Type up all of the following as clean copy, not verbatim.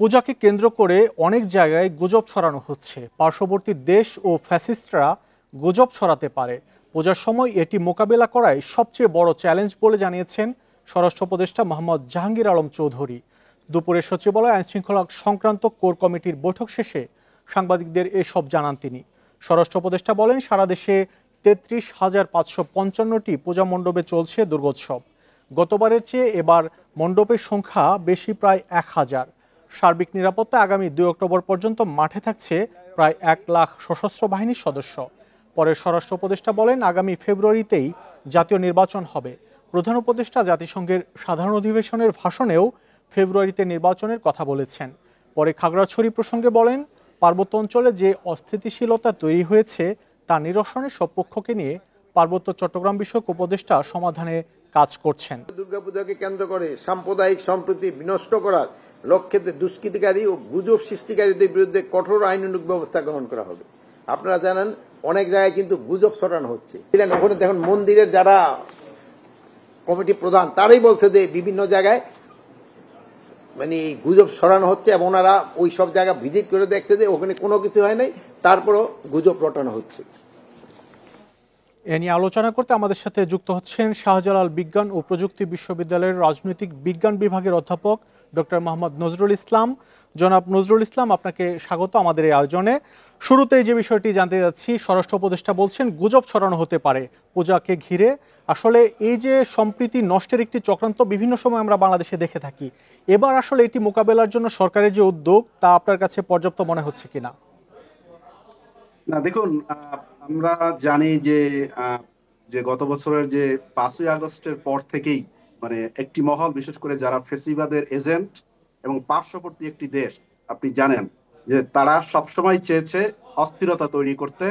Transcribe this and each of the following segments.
পূজাকে কেন্দ্র করে অনেক জায়গায় গুজব ছড়ানো হচ্ছে। পার্শ্ববর্তী দেশ ও ফ্যাসিস্টরা গুজব ছড়াতে পারে। পূজার সময় এটি মোকাবেলা করাই সবচেয়ে বড় চ্যালেঞ্জ বলে জানিয়েছেন স্বরাষ্ট্র উপদেষ্টা মোহাম্মদ জাহাঙ্গীর আলম চৌধুরী। দুপুরে সচিবালয় আইনশৃঙ্খলা সংক্রান্ত কোর কমিটির বৈঠক শেষে সাংবাদিকদের এসব জানান তিনি। স্বরাষ্ট্র উপদেষ্টা বলেন, সারা দেশে 33,555টি পূজা মণ্ডপে চলছে দুর্গোৎসব। গতবারের চেয়ে এবার মণ্ডপের সংখ্যা বেশি, প্রায় 1,000। সার্বিক নিরাপত্তা আগামী 2 অক্টোবর পর্যন্ত মাঠে থাকছে প্রায় 1 লাখ সশস্ত্র বাহিনীর সদস্য। পরে স্বরাষ্ট্র উপদেষ্টা বলেন, আগামী ফেব্রুয়ারিতেই জাতীয় নির্বাচন হবে। প্রধান উপদেষ্টা জাতিসংঘের সাধারণ অধিবেশনের ভাষণেও ফেব্রুয়ারিতে নির্বাচনের কথা বলেছেন। পরে খাগড়াছড়ি প্রসঙ্গে বলেন, পার্বত্য অঞ্চলে যে অস্থিতিশীলতা তৈরি হয়েছে তা নিরসনে সব পক্ষকে নিয়ে পার্বত্য চট্টগ্রাম বিষয়ক উপদেষ্টা সমাধানে কাজ করছেন। দুর্গাপূজাকে কেন্দ্র করে সাম্প্রদায়িক সম্প্রীতি বিনষ্ট করার লক্ষ্যে দুষ্কৃতিকারী ও গুজব সৃষ্টিকারীদের বিরুদ্ধে কঠোর আইনানুগ ব্যবস্থা গ্রহণ করা হবে। আপনারা জানেন অনেক জায়গায় কিন্তু গুজব ছড়ানো হচ্ছে। ওখানে দেখুন মন্দিরের যারা কমিটি প্রধান তারাই বলছে যে বিভিন্ন জায়গায় মানে গুজব ছড়ানো হচ্ছে এবং ওনারা ওই সব জায়গা ভিজিট করে দেখছে যে ওখানে কোনো কিছু হয় নাই, তারপরও গুজব রটানো হচ্ছে। এ নিয়ে আলোচনা করতে আমাদের সাথে যুক্ত হচ্ছেন শাহজালাল বিজ্ঞান ও প্রযুক্তি বিশ্ববিদ্যালয়ের রাজনৈতিক বিজ্ঞান বিভাগের অধ্যাপক ডক্টর মোহাম্মদ নজরুল ইসলাম। জনাব নজরুল ইসলাম, আপনাকে স্বাগত আমাদের এই আয়োজনে। শুরুতেই যে বিষয়টি জানতে যাচ্ছি, স্বরাষ্ট্র উপদেষ্টা বলছেন গুজব ছড়ানো হতে পারে পূজাকে ঘিরে। আসলে এই যে সম্প্রীতি নষ্টের একটি চক্রান্ত বিভিন্ন সময় আমরা বাংলাদেশে দেখে থাকি, এবার আসলে এটি মোকাবেলার জন্য সরকারের যে উদ্যোগ তা আপনার কাছে পর্যাপ্ত মনে হচ্ছে কিনা? না, দেখুন, আমরা জানি যে যে গত বছরের যে 5ই আগস্টের পর থেকেই মানে একটি মহল, বিশেষ করে যারা ফেসিবাদের এজেন্ট এবং পার্শ্ববর্তী একটি দেশ, আপনি জানেন যে তারা সবসময় চেয়েছে অস্থিরতা তৈরি করতে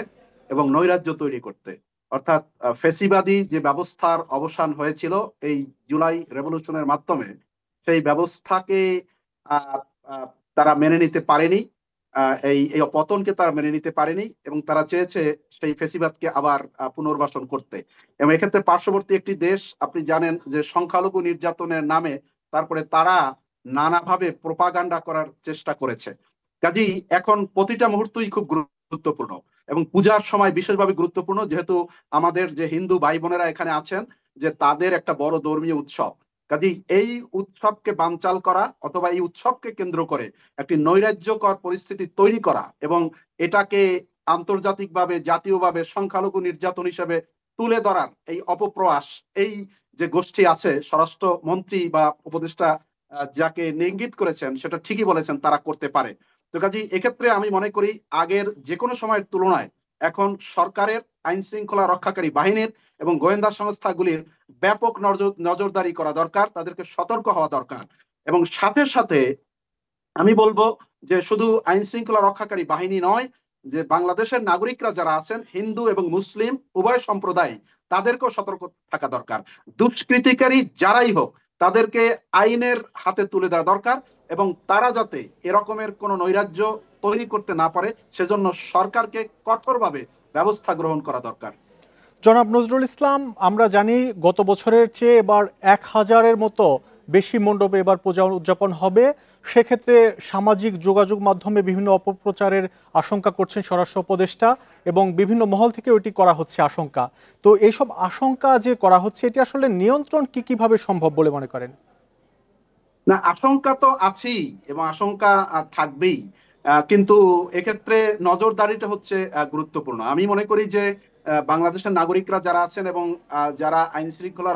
এবং নৈরাজ্য তৈরি করতে। অর্থাৎ ফেসিবাদী যে ব্যবস্থার অবসান হয়েছিল এই জুলাই রেভলিউশনের মাধ্যমে, সেই ব্যবস্থাকে তারা মেনে নিতে পারেনি। এই পতনকে তারা মেনে নিতে পারেনি এবং তারা চেয়েছে সেই ফেসিবাদকে আবার পুনর্বাসন করতে। এবং এক্ষেত্রে পার্শ্ববর্তী একটি দেশ, আপনি জানেন যে সংখ্যালঘু নির্যাতনের নামে তারপরে তারা নানাভাবে প্রোপাগান্ডা করার চেষ্টা করেছে। কাজেই এখন প্রতিটা মুহূর্তই খুব গুরুত্বপূর্ণ এবং পূজার সময় বিশেষভাবে গুরুত্বপূর্ণ, যেহেতু আমাদের যে হিন্দু ভাই বোনেরা এখানে আছেন যে তাদের একটা বড় ধর্মীয় উৎসব। কাজেই এই উৎসবকে বানচাল করা অথবা এই উৎসবকে কেন্দ্র করে একটি নৈরাজ্যকর পরিস্থিতি তৈরি করা এবং এটাকে আন্তর্জাতিকভাবে জাতীয়ভাবে সংখ্যালঘু নির্যাতন হিসেবে তুলে ধরার এই অপপ্রয়াস, এই যে গোষ্ঠী আছে, স্বরাষ্ট্র মন্ত্রী বা উপদেষ্টা যাকে ইঙ্গিত করেছেন সেটা ঠিকই বলেছেন, তারা করতে পারে। তো কাজেই এক্ষেত্রে আমি মনে করি আগের যে কোনো সময়ের তুলনায় এখন সরকারের, আইন শৃঙ্খলা রক্ষাকারী বাহিনীর এবং গোয়েন্দা সংস্থাগুলির ব্যাপক নজরদারি করা দরকার, তাদেরকে সতর্ক হওয়া দরকার। এবং সাথে সাথে আমি বলবো যে শুধু আইন শৃঙ্খলা রক্ষাকারী বাহিনী নয়, যে বাংলাদেশের নাগরিকরা যারা আছেন, হিন্দু এবং মুসলিম উভয় সম্প্রদায়, তাদেরকেও সতর্ক থাকা দরকার। দুষ্কৃতিকারী যারাই হোক তাদেরকে আইনের হাতে তুলে দেওয়া দরকার এবং তারা যাতে এরকমের কোনো নৈরাজ্য তৈরি করতে না পারে সেজন্য সরকারকে কঠোরভাবে ব্যবস্থা গ্রহণ করা দরকার। জনাব নজরুল ইসলাম, আমরা জানি গত বছরের চেয়ে এবার 1,000-এর মতো বেশি মণ্ডপে এবার পূজা উদযাপন হবে। সেক্ষেত্রে সামাজিক যোগাযোগ মাধ্যমে বিভিন্ন অপপ্রচারের আশঙ্কা করছেন স্বরাষ্ট্র উপদেষ্টা এবং বিভিন্ন মহল থেকে ওইটি করা হচ্ছে আশঙ্কা। তো এইসব আশঙ্কা যে করা হচ্ছে, এটি আসলে নিয়ন্ত্রণ কিভাবে সম্ভব বলে মনে করেন? না, আশঙ্কা তো আছেই এবং আশঙ্কা থাকবেই, কিন্তু এক্ষেত্রে নজরদারিটা হচ্ছে গুরুত্বপূর্ণ। আমি মনে করি যে বাংলাদেশের নাগরিকরা যারা আছেন এবং যারা আইন শৃঙ্খলা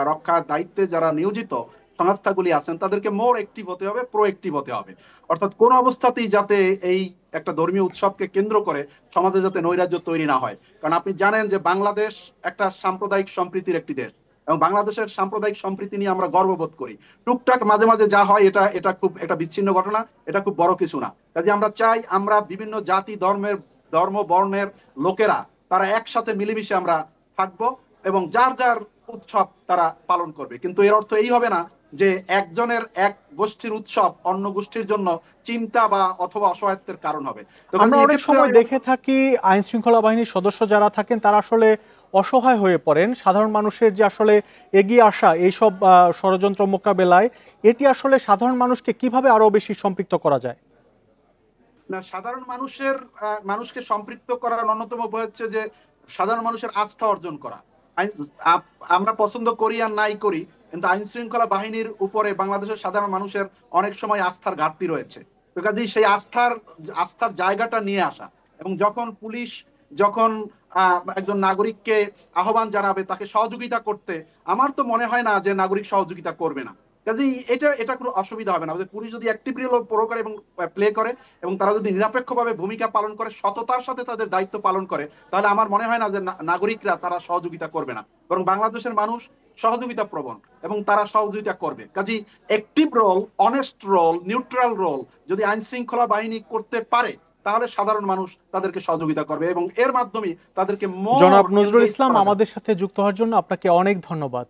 রক্ষার দায়িত্বে যারা নিয়োজিত সংস্থাগুলি আছেন, তাদেরকে মোর অ্যাক্টিভ হতে হবে, প্রোঅ্যাক্টিভ হতে হবে। অর্থাৎ কোন অবস্থাতেই যাতে এই একটা ধর্মীয় উৎসবকে কেন্দ্র করে সমাজে যাতে নৈরাজ্য তৈরি না হয়। কারণ আপনি জানেন যে বাংলাদেশ একটা সাম্প্রদায়িক সম্প্রীতির একটি দেশ এবং বাংলাদেশের সাম্প্রদায়িক সম্প্রীতি নিয়ে আমরা গর্ববোধ করি। টুকটাক মাঝে মাঝে যা হয় এটা খুব একটা বিচ্ছিন্ন ঘটনা, এটা খুব বড় কিছু না। কাজে আমরা চাই আমরা বিভিন্ন জাতি ধর্ম বর্ণের লোকেরা তারা একসাথে মিলেমিশে আমরা থাকবো এবং যার যার উৎসব তারা পালন করবে। কিন্তু এর অর্থ এই হবে না যে একজনের এক গোষ্ঠীর উৎসব অন্য গোষ্ঠীর জন্য চিন্তা বা অথবা অসহায়ত্বের কারণ হবে। তো আমরা কাজেই অনেক এক্ষেত্রে সময় দেখে থাকি আইন শৃঙ্খলা বাহিনীর সদস্য যারা থাকেন তারা আসলে অসহায় হয়ে পড়েন। সাধারণ মানুষের যে আসলে এগিয়ে আসা এইসব ষড়যন্ত্র মোকাবেলায়, এটি আসলে সাধারণ মানুষকে কিভাবে আরো বেশি সম্পৃক্ত করা যায়? না, সাধারণ মানুষকে সম্পৃক্ত করার অন্যতম উপায় হচ্ছে যে সাধারণ মানুষের আস্থা অর্জন করা। আমরা পছন্দ করি আর নাই করি, কিন্তু আইন শৃঙ্খলা বাহিনীর উপরে বাংলাদেশের সাধারণ মানুষের অনেক সময় আস্থার ঘাটতি রয়েছে। তো কাজেই সেই আস্থার জায়গাটা নিয়ে আসা, এবং যখন পুলিশ যখন একজন নাগরিককে আহ্বান জানাবে তাকে সহযোগিতা করতে, আমার তো মনে হয় না যে নাগরিক সহযোগিতা করবে না। কাজেই এটা কোনো অসুবিধা হবে না। পুলিশ যদি অ্যাক্টিভলি করে এবং প্লে করে, এবং তারা যদি নিরপেক্ষভাবে ভূমিকা পালন করে, সততার সাথে তাদের দায়িত্ব পালন করে, তাহলে আমার মনে হয় না যে নাগরিকরা তারা সহযোগিতা করবে না, বরং বাংলাদেশের মানুষ সহযোগিতা প্রবণ এবং তারা সহযোগিতা করবে। কাজেই active role, honest role, neutral role যদি আইন শৃঙ্খলা বাহিনী করতে পারে, তাহলে সাধারণ মানুষ তাদেরকে সহযোগিতা করবে এবং এর মাধ্যমে তাদেরকে জনাব মোর নজরুল এনগেজ ইসলাম, করা যাবে। আমাদের সাথে যুক্ত হওয়ার জন্য আপনাকে অনেক ধন্যবাদ।